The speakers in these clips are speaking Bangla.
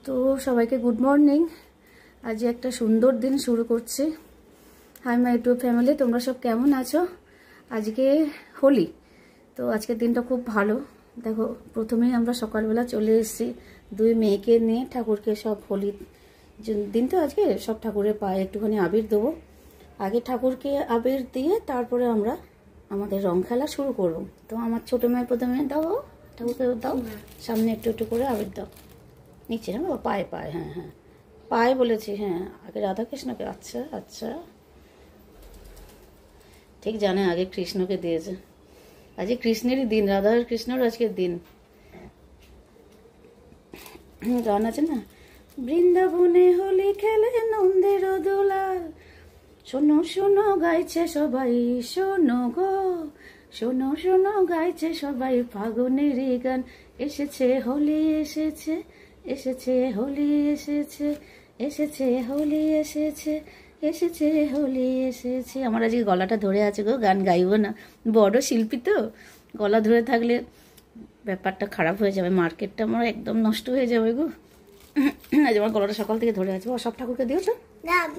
তো সবাইকে গুড মর্নিং। আজ একটা সুন্দর দিন শুরু করছি। হাই মাই ইউটিউব ফ্যামিলি, তোমরা সব কেমন আছো? আজকে হোলি, তো আজকের দিনটা খুব ভালো। দেখো, প্রথমেই আমরা সকালবেলা চলে এসেছি দুই মেয়েকে নিয়ে ঠাকুরকে সব হোলি দিন তো আজকে সব ঠাকুরের পায়ে একটুখানি আবির দেবো। আগে ঠাকুরকে আবির দিয়ে তারপরে আমরা আমাদের রং খেলা শুরু করব। তো আমার ছোটো মেয়ে প্রথমে দাও, ঠাকুরকে দাও, সামনে একটু একটু করে আবির দাও, নিচে না বাবা, পায়ে পায়ে, হ্যাঁ হ্যাঁ পায়ে বলেছি, হ্যাঁ আগে রাধাকৃষ্ণকে। আচ্ছা আচ্ছা, ঠিক জানে আগে কৃষ্ণকে দিয়েছে। আজকে কৃষ্ণেরই দিন, রাধা আর কৃষ্ণর আজকের দিন। গান আছে না, বৃন্দাবনে হোলি খেলে নন্দের দোলাল, শোনো শোনো গাইছে সবাই, শোনো গো শোনো শোনো গাইছে সবাই ফাগুনের গান। এসেছে হোলি এসেছে, এসেছে হোলি এসেছে, এসেছে হোলি এসেছে, এসেছে হোলি এসেছে। আমার আজকে গলাটা ধরে আছে গো, গান গাইবো না, বড় শিল্পী তো, গলা ধরে থাকলে ব্যাপারটা খারাপ হয়ে যাবে, মার্কেটটা আমার একদম নষ্ট হয়ে যাবে গো। আজ আমার গলাটা সকাল থেকে ধরে আছে। ও সব ঠাকুরকে দিও তো,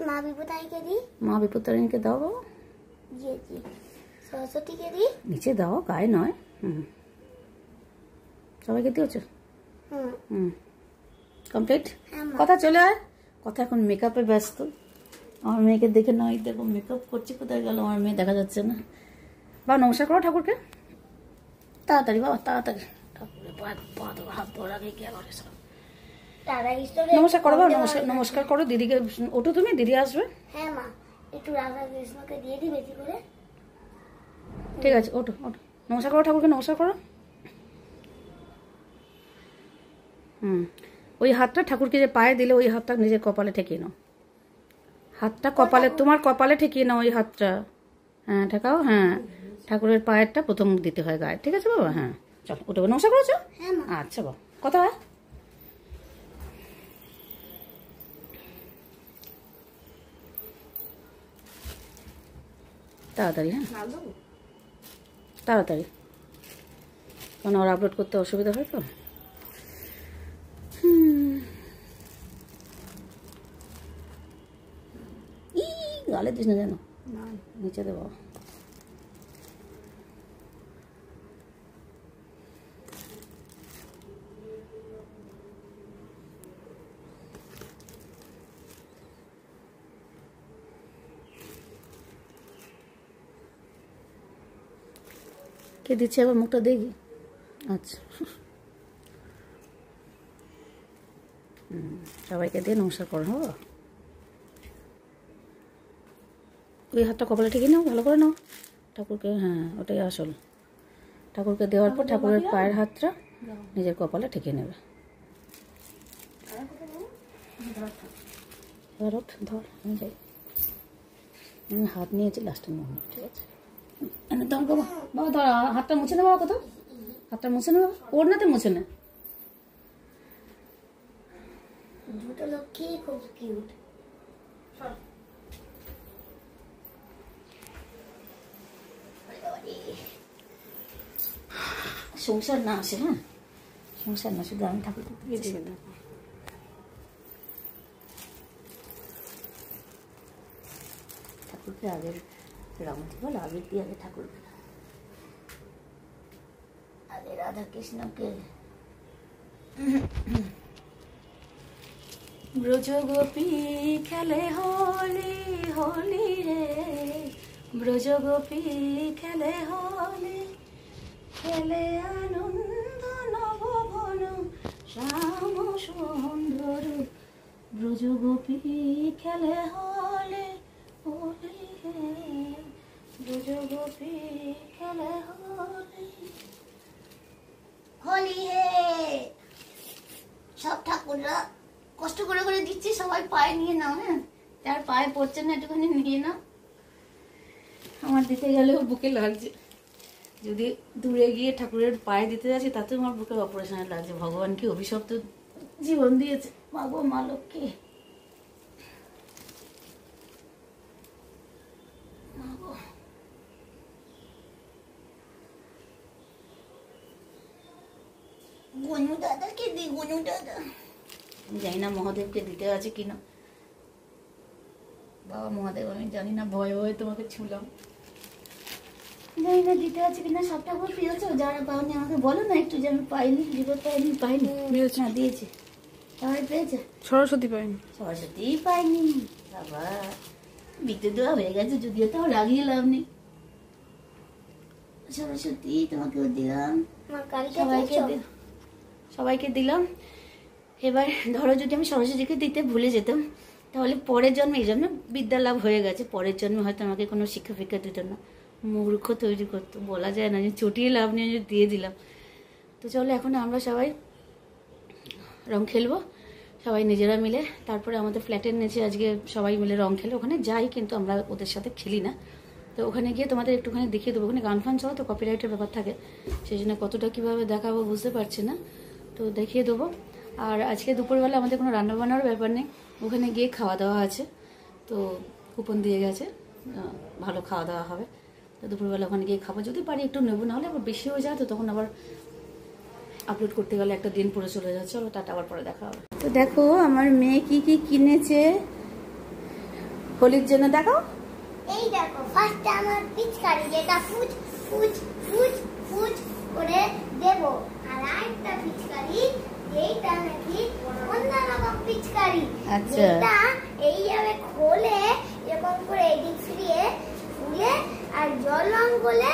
মা বিপত্তারিণীকে দিই, মা বিপত্তারিণীকে দাও বাবা, সরস্বতীকে দিই, নিচে দাও, গায়ে নয়। সবাইকে দিয়েছো? কমপ্লিট। কথা চলে আয়, কথা এখন মেকআপে ব্যস্ত। আমার মেয়েকে দেখে নয়, দেখো মেকআপ করছে, কোথায় গেল আমার মেয়ে, দেখা যাচ্ছে না। বা নমস্কার করো ঠাকুরকে তাড়াতাড়ি বাবা, তাড়াতাড়ি। ঠাকুরের পা দেবো, হাত ধর আগে গিয়ে ঘরে সব নমস্কার করো বাবা, নমস্কার করো দিদিকে। ওঠো তুমি, দিদি আসবে। হ্যাঁ মা, একটু রাধা কৃষ্ণকে দিয়ে দিই বেশি করে। ঠিক আছে, ওঠো ওঠো, নমস্কার করো ঠাকুরকে, নমস্কার করো। ওই হাতটা ঠাকুরকে যে পায়ে দিলে ওই হাতটা নিজের কপালে ঠেকিয়ে নাও। হাতটা কপালে, তোমার কপালে ঠেকিয়ে নাও ওই হাতটা। হ্যাঁ ঠেকাও, হ্যাঁ ঠাকুরের পায়েরটা প্রথম দিতে হয় গায়ে। ঠিক আছে বাবা, হ্যাঁ চলো ওটা নমস্কার করেছো। আচ্ছা বাবা, কথা হয় তাড়াতাড়ি, হ্যাঁ তাড়াতাড়ি, কারণ ওর আপলোড করতে অসুবিধা হয় তো। গালে দিস না যেন, নিচে দেবো। কে দিচ্ছে আবার, মুখটা দেখি। আচ্ছা, সবাইকে দিয়ে নমস্কার করো। হ্যাঁ ওই হাতটা কপালে ঠেকে নাও, ভালো করে নাও ঠাকুরকে। হ্যাঁ ওটাই আসল। ঠাকুরকে দেওয়ার পর ঠাকুরের পায়ের হাতটা নিজের কপালে ঠেকে নেবে। ধর ধর, আমি যাই, আমি হাত নিয়েছি লাস্টের মোমেন্ট। ঠিক আছে, ধর বাবা, বাবা ধর, হাতটা মুছে না বাবা, কোথাও হাতটা মুছে না বাবা, ওর নাতে মুছে না। দুটো লক্ষ্মী খুব কিউট। সংসার না আসে, হ্যাঁ সংসার না, শুধু আমি ঠাকুর ঠাকুরকে আগে রং বল, আবির দিয়ে আগে ঠাকুরকে, আগে রাধা কৃষ্ণকে। ব্রজ গোপী খেলে হোলি হোলি রে, ব্রজ গোপী খেলে হোলি, খেলে আনন্দ নবভন শ্যাম সুন্দর, ব্রজ গোপী খেলে হোলি হোলি রে, ব্রজ গোপী খেলে হোলি হোলি হে। সব ঠাকুররা কষ্ট করে করে দিচ্ছি, সবাই পায়ে নিয়ে নাও। হ্যাঁ, তার পায়ে পড়ছে না, একটুখানি নিয়ে নাও। আমার দিতে গেলেও বুকে লাগছে, যদি দূরে গিয়ে ঠাকুরের পায়ে দিতে যাচ্ছি তাতেও আমার বুকে অপারেশনে লাগছে। ভগবান কি অভিশপ্ত জীবন দিয়েছে, মা গো মা লক্ষ্মী। গনু দাদাকে দি, গনু দাদা। জানি না মহাদেবকে দিতে আছে কিনা। বাবা মহাদেব আমি জানি না, ভয়ে ভয়ে তোমাকে ছুলাম, জানি না দিতে আছে কিনা। সবটা আমার পেয়েছো, যারা পাওনি আমাকে বলো না একটু, যে আমি পাইনি, বিপদ পাইনি। পাইনি না, দিয়েছে সবাই পেয়েছে। সরস্বতী পাইনি, সরস্বতী পাইনি। বাবা বিদ্যুৎ দেওয়া হয়ে গেছে, যদিও তাও লাগিয়ে লাভ নেই। সরস্বতী তোমাকেও দিলাম, সবাইকে দিলাম। এবার ধরো যদি আমি সরস্বতীকে দিতে ভুলে যেতাম, তাহলে পরের জন্মে, এই জন্য বিদ্যা লাভ হয়ে গেছে, পরের জন্মে হয়তো আমাকে কোনো শিক্ষা ফিক্ষা দিত না, মূর্খ তৈরি করতো। বলা যায় না যে চটিয়ে লাভ নিয়ে দিয়ে দিলাম। তো চলো এখন আমরা সবাই রং খেলবো, সবাই নিজেরা মিলে। তারপরে আমাদের ফ্ল্যাটের নিচে আজকে সবাই মিলে রং খেলে, ওখানে যাই কিন্তু আমরা ওদের সাথে খেলি না। তো ওখানে গিয়ে তোমাদের একটুখানি দেখিয়ে দেবো। ওখানে গান ফান চাও তো কপিরাইটের ব্যাপার থাকে, সেই জন্য কতটা কীভাবে দেখাবো বুঝতে পারছি না, তো দেখিয়ে দেবো। আর আজকে দুপুরবেলা আমাদের কোনো রান্না বান্নার ব্যাপার নেই, ওখানে গিয়ে খাওয়া দাওয়া আছে। তো কুপন দিয়ে গেছে, ভালো খাওয়া দাওয়া হবে। তো দুপুরবেলা ওখানে গিয়ে খাবো, যদি পারি একটু নেবো, নাহলে আবার বেশি হয়ে যায় তো তখন আবার আপলোড করতে গেলে একটা দিন পুরো চলে যাচ্ছে। চলো টাটা, আবার পরে দেখা হবে। তো দেখো আমার মেয়ে কি কি কিনেছে হোলির জন্য, দেখো। এই দেখো, ফার্স্ট আমার পিচকারি, যেটা ফুট ফুট ফুট ফুট করে দেব। আর আরেকটা পিচকারি, যেটা নাকি অন্যরকম পিচকারি, যেটা এইভাবে খোলে, এরকম করে এদিক ফিরিয়ে ফুলে, আর জল রং করলে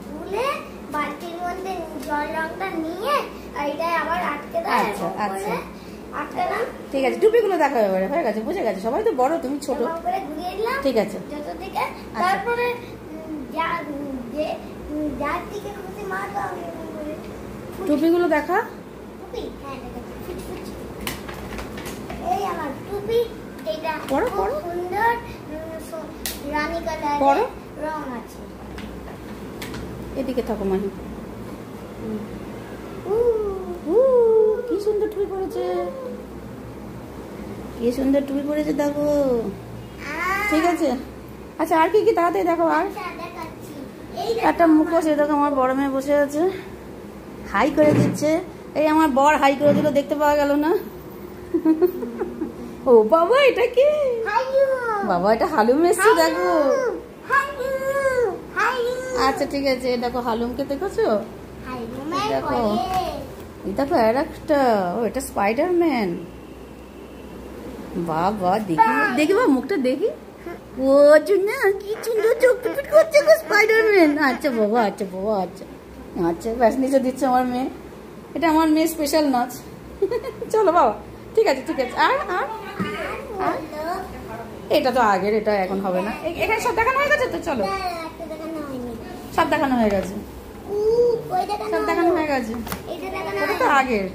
ফুলে বালতির মধ্যে জল রংটা নিয়ে আর এটা আবার আটকে দেয়। আচ্ছা আচ্ছা, আটকালাম। ঠিক আছে, টুপিগুলো দেখো এবারে, হয়ে গেছে, বুঝে গেছে, সবাই তো বড়, তুমি ছোট। করে ঘুরিয়ে দিলাম, ঠিক আছে যত দিকে। তারপরে যার দিকে খুশি মারবো আমি টুপিগুলো দেখা। টুপি, হ্যাঁ ফুট ফুট। এই আমার টুপি, এটা পরো, খুব পরো। সুন্দর রানী কালারের পরো। রং আছে। এদিকে থাকো মাহি। কি সুন্দর টুপি পরেছে, কি সুন্দর টুপি পরেছে দেখো। ঠিক আছে, আচ্ছা আর কি কি তাড়াতাড়ি দেখো। আর দেখাচ্ছি, একটা মুখোশ, দেখো আমার বড় মেয়ে বসে আছে, হাই করে দিচ্ছে। এই আমার বর হাই করে দিল, দেখতে পাওয়া গেল না। ও বাবা, এটা কি? বাবা এটা হালুম এসছে দেখো। আচ্ছা ঠিক আছে, দেখো হালুমকে দেখেছো, দেখো এই দেখো আর একটা, ও এটা স্পাইডারম্যান। বাবা দেখি দেখি, বা মুখটা দেখি। ও না কি সুন্দর চোখ পিট করছে গো স্পাইডারম্যান। আচ্ছা বাবা, আচ্ছা বাবা, আচ্ছা আচ্ছা, ব্যাস নিচে দিচ্ছে আমার মেয়ে, এটা আমার মেয়ে স্পেশাল নাচ। চলো বাবা, ঠিক আছে ঠিক আছে। আর আর আর এটা তো আগের, এটা এখন হবে না। এখানে সব দেখানো হয়ে গেছে তো, চলো সব দেখানো হয়ে গেছে, সব দেখানো হয়ে গেছে, এটা তো আগের।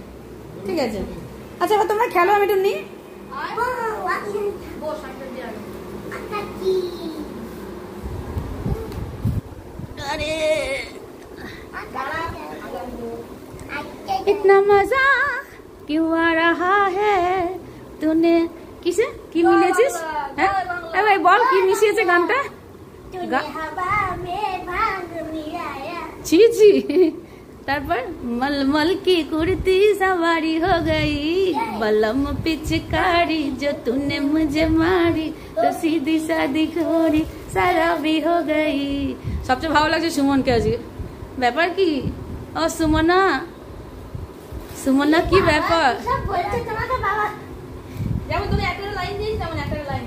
ঠিক আছে, আচ্ছা এবার তোমরা খেলো, আমি একটু নিই। अरे इतना मजा क्यों आ रहा है तूने किसे की मिलेছিস হ্যাঁ এ ভাই বল কি মিশিয়েছে গানটা জি জি তারপর मलमल की कुर्ती सवारी हो गई बलम पिचकारी जो तूने मुझे मारी तो सीधी सादी घोड़ी साराबी हो गई। সবচেয়ে ভালো লাগছে সুমনকে আজকে। ব্যাপার কি ও সুমনা, সুমনা কি ব্যাপার? যেমন তুমি একটা লাইন দিস তেমন একটা লাইন।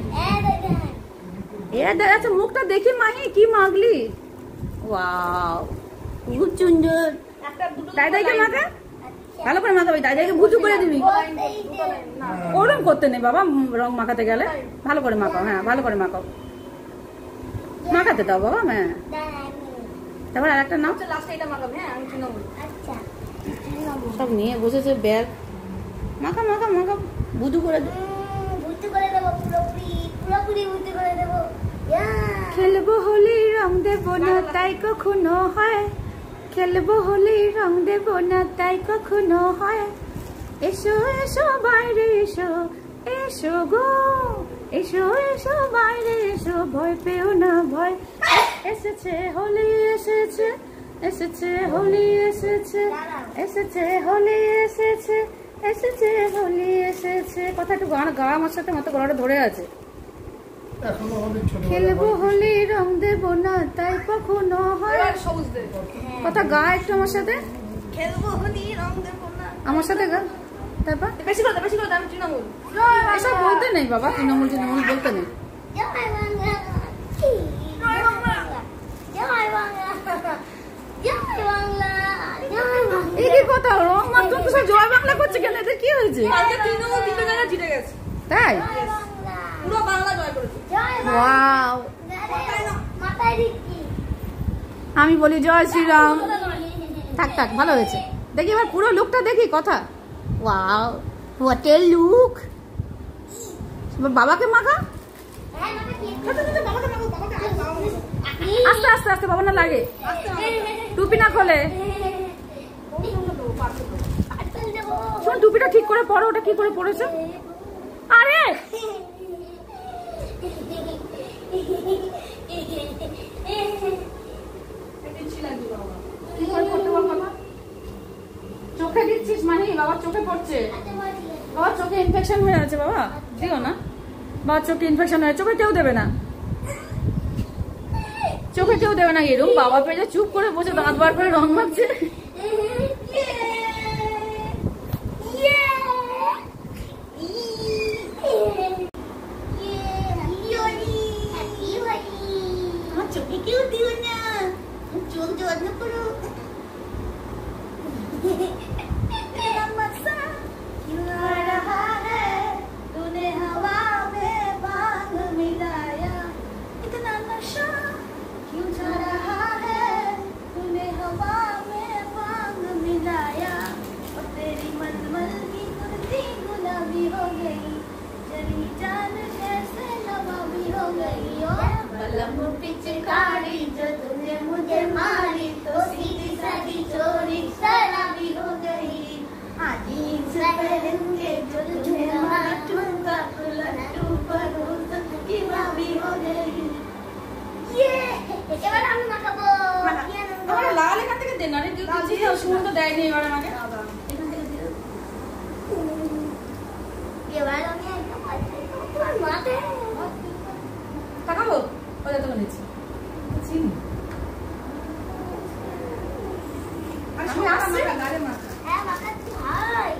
আচ্ছা মুখটা দেখি মাহি, কি মাগলি? ওয়াও খুব সুন্দর। দাদাইকে মাখা, ভালো করে মাখাবি, দাদাইকে ভুজু করে দিবি। ওরকম করতে নেই বাবা, রং মাখাতে গেলে ভালো করে মাখাও। হ্যাঁ ভালো করে মাখাও, মাখাতে দাও বাবা। হ্যাঁ তারপর আর একটা নাও, সব নিয়ে বসেছে ব্যাগ। মাখা মাখা মাখা, ভুজু করে দেবো, খেলবো হোলি রং দেবো না তাই কখনো হয়, খেলবো হোলি রং দেবো না তাই কখনো হয়। এসো এসো বাইরে এসো, এসো গো এসো এসো বাইরে এসো, ভয় পেও না ভয়। এসেছে হোলি এসেছে, এসেছে হোলি এসেছে, এসেছে হোলি এসেছে, এসেছে হোলি এসেছে। কথা একটু গান গা, আমার সাথে মতো গলাটা ধরে আছে। এখনো আমাদের ছোটবেলা খেলবো হোলি রং দেবো না তাই কখনো হয়। কথা গা একটু আমার সাথে, খেলবো হোলি রং দেবো না। আমার সাথে গা। তারপর বেশি কথা আমি তৃণমূল। এসব বলতে নেই বাবা, তৃণমূল তৃণমূল বলতে নেই। জয় বাংলা, জয় বাংলা, জয় বাংলা, জয় বাংলা, জয় বাংলা। এই কি কথা, রং মাত্র তো সব জয় বাংলা করছে কেন, এদের কি হয়েছে? আজকে তৃণমূল 3টে জায়গায় জিতে গেছে, তাই জয় বাংলা, পুরো বাংলা জয় করেছে। জয় বাংলা। ওয়াও। মাথায় দিচ্ছি। আমি বলি জয় শ্রীরাম। থাক থাক, ভালো হয়েছে। দেখি এবার পুরো লুকটা দেখি। কথা ওয়াও, হোয়াট এ লুক। বাবাকে মাখা, হ্যাঁ, মাথা কি? বাবাকে মাগো, বাবাকে আগে বাবা মাগো। আস্তে আস্তে আস্তে, বাবা না লাগে, টুপি না খোলে। পার্সেল দেবো। শোন, টুপিটা ঠিক করে পরো। ওটা কি করে পরেছো? আরে দিচ্ছি লাগবে বাবা। কি করে পড়তে বল বাবা? চোখে দিচ্ছিস মানে? বাবার চোখে পড়ছে, বাবার চোখে ইনফেকশন হয়ে আছে। বাবা দিও না, বাবার চোখে ইনফেকশন হয়ে, চোখে কেউ দেবে না, চোখে কেউ দেবে না। এরকম বাবা পেয়ে চুপ করে বসে দাঁত বার করে রং মাখছে। আমার চোখে কেউ দিও না, চোখ যত্ন করো। क्यों आ रहा है तूने हवा में बांग मिलाया, इतना नशा क्यों जा रहा है तूने हवा में बांग मिलाया, और तेरी मलमल की कुर्ती गुलाबी हो गई, जली जान जैसे नवाबी हो गई, और बलम पिचकारी जो तूने मुझे मारी तो सीधी सादी चोरी शराबी हो गई, आज से पहले जो तुझे मारूंगा तो लट्टू परोस की भाभी हो गई। ये এবার আমি মাখাবো। আমার লাল এখান থেকে দে না রে, তুই দিচ্ছিস না, সুমন তো দেয়নি এবার আমাকে। এখান থেকে দিও। এবার আমি একদম তোমার মাথায় তাকাবো, ওটা তো নিচ্ছি। আমি আসছি। গালে মাথা। হ্যাঁ মাখাচ্ছি ভাই।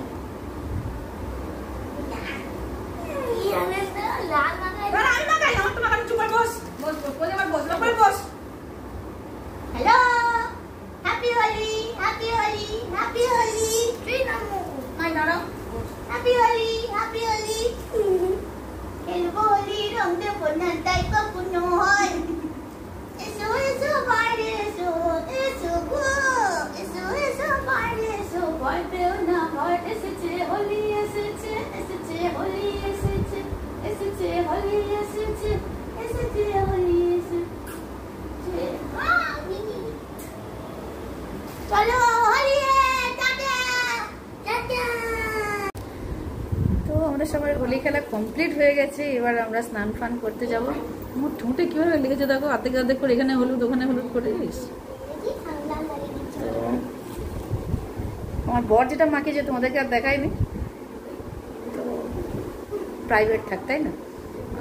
এই আমি একটা লাল মাখাই। এবার আমি মাখাই, আমার তো মাখানো, চুপ করে বস। বস বস, বস এবার বস, চুপ করে বস। Hello, happy Holi, happy Holi, happy Holi. Trinamool নাই দাঁড়াও। Happy Holi, happy Holi. খেলবো হোলি রং দেবো না তাই কখনো হয়। এসো এসো বাইরে এসো, এসো গো, এসো এসো বাইরে এসো, ভয় পেও না, ভয় এসেছে, হোলি এসেছে, এসেছে হোলি এসেছে, এসেছে হোলি এসেছে, এসেছে হোলি এসেছে। চলো হোলি টাটা টাটা। তো আমাদের সবাই হোলি খেলা কমপ্লিট হয়ে গেছে। এবার আমরা স্নান ফান করতে যাব। আমার ঠোঁটে কিভাবে লেগেছে দেখো, আর্ধেক আর্ধেক করে, এখানে হলুদ ওখানে হলুদ করে দিস। দেখি ঠান্ডা লাগে কিছু। তো আমার বর যেটা মাখিয়েছে তোমাদেরকে আর দেখায়নি, তো প্রাইভেট থাক, তাই না?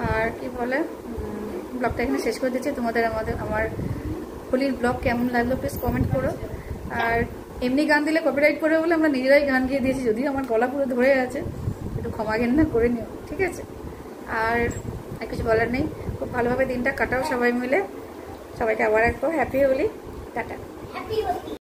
আর কি বলে, ব্লগটা এখানে শেষ করে দিচ্ছি। তোমাদের আমার হোলির ব্লগ কেমন লাগলো প্লিজ কমেন্ট করো। আর এমনি গান দিলে কপিরাইট করে বলে আমরা নিজেরাই গান গিয়ে দিয়েছি, যদিও আমার গলা পুরো ধরে আছে, একটু ক্ষমা ঘেন্না করে নিও, ঠিক আছে? আর কিছু বলার নেই। খুব ভালোভাবে দিনটা কাটাও সবাই মিলে। সবাইকে আবার একবার happy Holi, tata. Happy Holi.